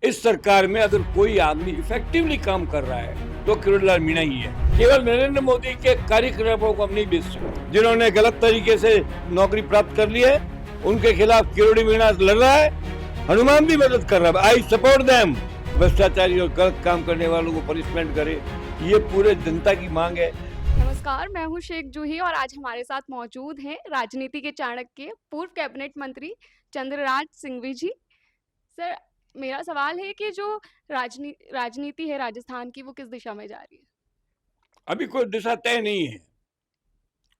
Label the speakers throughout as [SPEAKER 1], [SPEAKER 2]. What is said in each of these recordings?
[SPEAKER 1] इस सरकार में अगर कोई आदमी इफेक्टिवली काम कर रहा है तो किरोड़ीलाल मीणा ही है। केवल नरेंद्र मोदी के कार्यकलापों को हम नहीं बेच सकते। जिन्होंने गलत तरीके से नौकरी प्राप्त कर ली है उनके खिलाफ किरोड़ी मीणा लड़ रहा है, हनुमान भी मदद कर रहा है। I support them. भ्रष्टाचारी और गलत काम करने वालों को पनिशमेंट करे, ये पूरे जनता की मांग है।
[SPEAKER 2] नमस्कार, मैं हूँ शेख जूही और आज हमारे साथ मौजूद हैं राजनीति के चाणक्य पूर्व कैबिनेट मंत्री चंद्रराज सिंघवी जी। सर, मेरा सवाल है कि जो राजनीति है राजस्थान की वो किस दिशा में जा रही है?
[SPEAKER 1] अभी कोई दिशा तय नहीं है।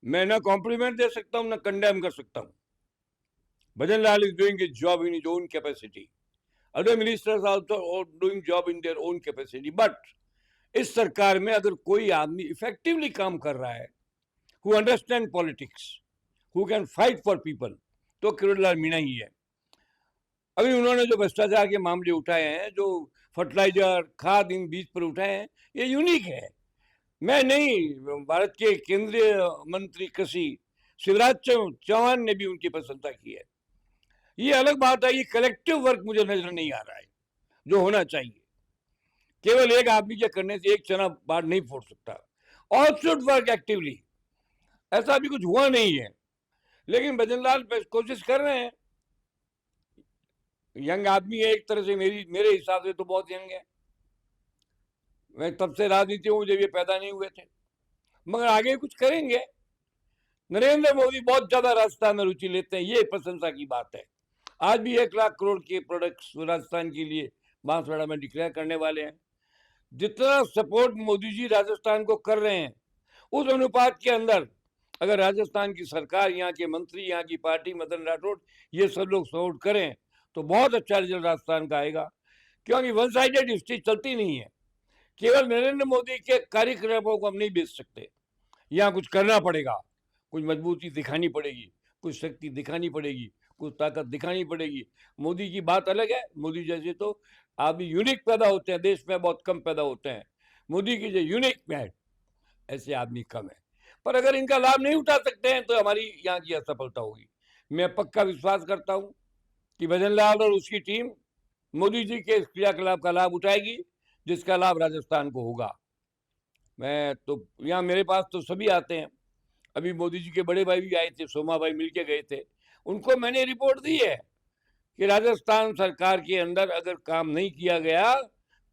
[SPEAKER 1] मैं ना कॉम्प्लीमेंट दे सकता हूँ ना कंडेम कर सकता हूँ। Bhajan Lal is doing his job in his own capacity. Other ministers are also doing job in their own capacity. But इस सरकार में अगर कोई आदमी इफेक्टिवली काम कर रहा है, who understand politics, who can fight for people, तो किरोड़ीलाल मीणा ही है। अभी उन्होंने जो भ्रष्टाचार के मामले उठाए हैं, जो फर्टिलाइजर खाद इन बीज पर उठाए हैं, ये यूनिक है। मैं नहीं, भारत के केंद्रीय मंत्री कृषि शिवराज चौहान ने भी उनकी प्रशंसा की है। ये अलग बात है, ये कलेक्टिव वर्क मुझे नजर नहीं आ रहा है जो होना चाहिए। केवल एक आदमी के करने से एक चना बाढ़ नहीं फोड़ सकता। All should work actively. ऐसा अभी कुछ हुआ नहीं है, लेकिन भजन लाल कोशिश कर रहे हैं। यंग आदमी है एक तरह से, मेरे हिसाब से तो बहुत यंग है। मैं तब से राजनीति में जब ये पैदा नहीं हुए थे, मगर आगे कुछ करेंगे। नरेंद्र मोदी बहुत ज्यादा राजस्थान में रुचि लेते हैं, ये प्रशंसा की बात है। आज भी 1 लाख करोड़ के प्रोडक्ट्स राजस्थान के लिए बांसवाड़ा में डिक्लेयर करने वाले हैं। जितना सपोर्ट मोदी जी राजस्थान को कर रहे हैं, उस अनुपात के अंदर अगर राजस्थान की सरकार, यहाँ के मंत्री, यहाँ की पार्टी, मदन राठौड़, ये सब लोग सपोर्ट करें तो बहुत अच्छा रिजल्ट राजस्थान का आएगा। क्योंकि वन साइडेड हिस्ट्री चलती नहीं है। केवल नरेंद्र मोदी के कार्यकलापों को हम नहीं बेच सकते। यहाँ कुछ करना पड़ेगा, कुछ मजबूती दिखानी पड़ेगी, कुछ शक्ति दिखानी पड़ेगी, कुछ ताकत दिखानी पड़ेगी। मोदी की बात अलग है। मोदी जैसे तो आदमी यूनिक पैदा होते हैं, देश में बहुत कम पैदा होते हैं। मोदी की जो यूनिक है, ऐसे आदमी कम है। पर अगर इनका लाभ नहीं उठा सकते हैं तो हमारी यहाँ की असफलता होगी। मैं पक्का विश्वास करता हूँ कि भजन लाल और उसकी टीम मोदी जी के इस क्रियाकलाप का लाभ उठाएगी, जिसका लाभ राजस्थान को होगा। मैं तो यहाँ, मेरे पास तो सभी आते हैं। अभी मोदी जी के बड़े भाई भी आए थे, सोमा भाई मिलके गए थे। उनको मैंने रिपोर्ट दी है कि राजस्थान सरकार के अंदर अगर काम नहीं किया गया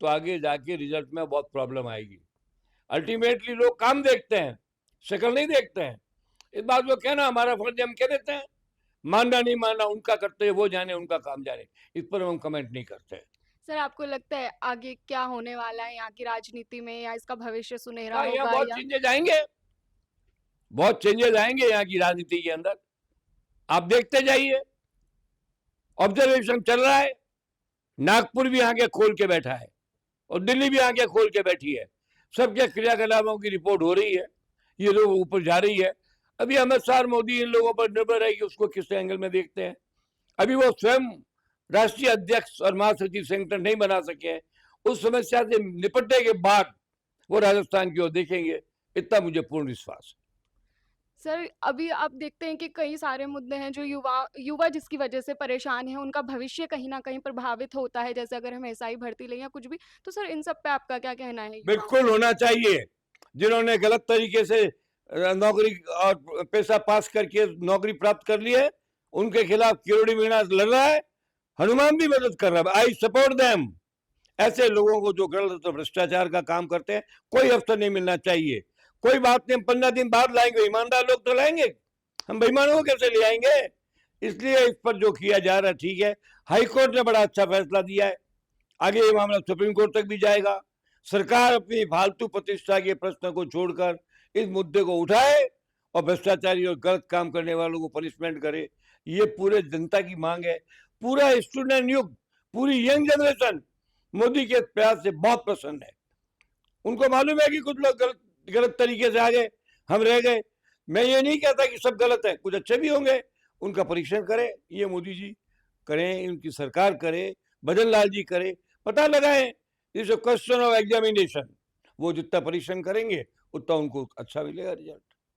[SPEAKER 1] तो आगे जाके रिजल्ट में बहुत प्रॉब्लम आएगी। अल्टीमेटली लोग काम देखते हैं, शक्ल नहीं देखते हैं। इस बात को कहना हमारा फर्ज, हम कह देते हैं। मानना नहीं मानना उनका कर्तव्य, वो जाने, उनका काम जाने। इस पर हम कमेंट नहीं करते।
[SPEAKER 2] सर, आपको लगता है आगे क्या होने वाला है यहाँ की राजनीति में या इसका भविष्य सुनहरा
[SPEAKER 1] हाँ, यहाँ
[SPEAKER 2] होगा
[SPEAKER 1] बहुत
[SPEAKER 2] या?
[SPEAKER 1] चेंजेज आएंगे, बहुत चेंजेस आएंगे यहाँ की राजनीति के अंदर। आप देखते जाइए, ऑब्जर्वेशन चल रहा है। नागपुर भी आगे खोल के बैठा है और दिल्ली भी आगे खोल के बैठी है। सबके क्रियाकलापों की रिपोर्ट हो रही है, ये लोग ऊपर जा रही है। अभी अमित शाह, मोदी, इन लोगों पर निर्भर है कि उसको किस एंगल में देखते हैं। अभी वो स्वयं राष्ट्रीय अध्यक्ष और महासचिव संगठन नहीं बना सके हैं। उस समस्या से निपटने के बाद वो राजस्थान की ओर देखेंगे, इतना मुझे पूर्ण विश्वास है।
[SPEAKER 2] सर, अभी आप देखते हैं कि कई सारे मुद्दे हैं जो युवा जिसकी वजह से परेशान है, उनका भविष्य कहीं न कहीं प्रभावित होता है, जैसे अगर हम एसआई भर्ती लें या कुछ भी। तो सर, इन सब पे आपका क्या कहना है युवाओं
[SPEAKER 1] बिल्कुल होना चाहिए। जिन्होंने गलत तरीके से नौकरी और पैसा पास करके नौकरी प्राप्त कर ली है, उनके खिलाफ किरोड़ी मीणा लड़ रहा है, हनुमान भी मदद कर रहा है। I support them. ऐसे लोगों को जो गलत भ्रष्टाचार का काम करते हैं, कोई अवसर नहीं मिलना चाहिए। कोई बात नहीं, हम 15 दिन बाद लाएंगे, ईमानदार लोग तो लाएंगे, हम बेईमानों को कैसे ले आएंगे। इसलिए इस पर जो किया जा रहा है ठीक है। हाईकोर्ट ने बड़ा अच्छा फैसला दिया है, आगे ये मामला सुप्रीम कोर्ट तक भी जाएगा। सरकार अपनी फालतू प्रतिष्ठा के प्रश्न को छोड़कर इस मुद्दे को उठाए और भ्रष्टाचारी और गलत काम करने वालों को पनिशमेंट करे, ये पूरे जनता की मांग है। पूरा स्टूडेंट युग, पूरी यंग जनरेशन मोदी के प्रयास से बहुत प्रसन्न है। उनको मालूम है कि कुछ लोग गलत गलत तरीके से आ गए, हम रह गए। मैं ये नहीं कहता कि सब गलत है, कुछ अच्छे भी होंगे, उनका परीक्षण करें। ये मोदी जी करें, उनकी सरकार करे, भजन लाल जी करे, पता लगाएं। इस क्वेश्चन ऑफ एग्जामिनेशन, वो जितना परीक्षण करेंगे उतना उनको अच्छा मिलेगा रिजल्ट।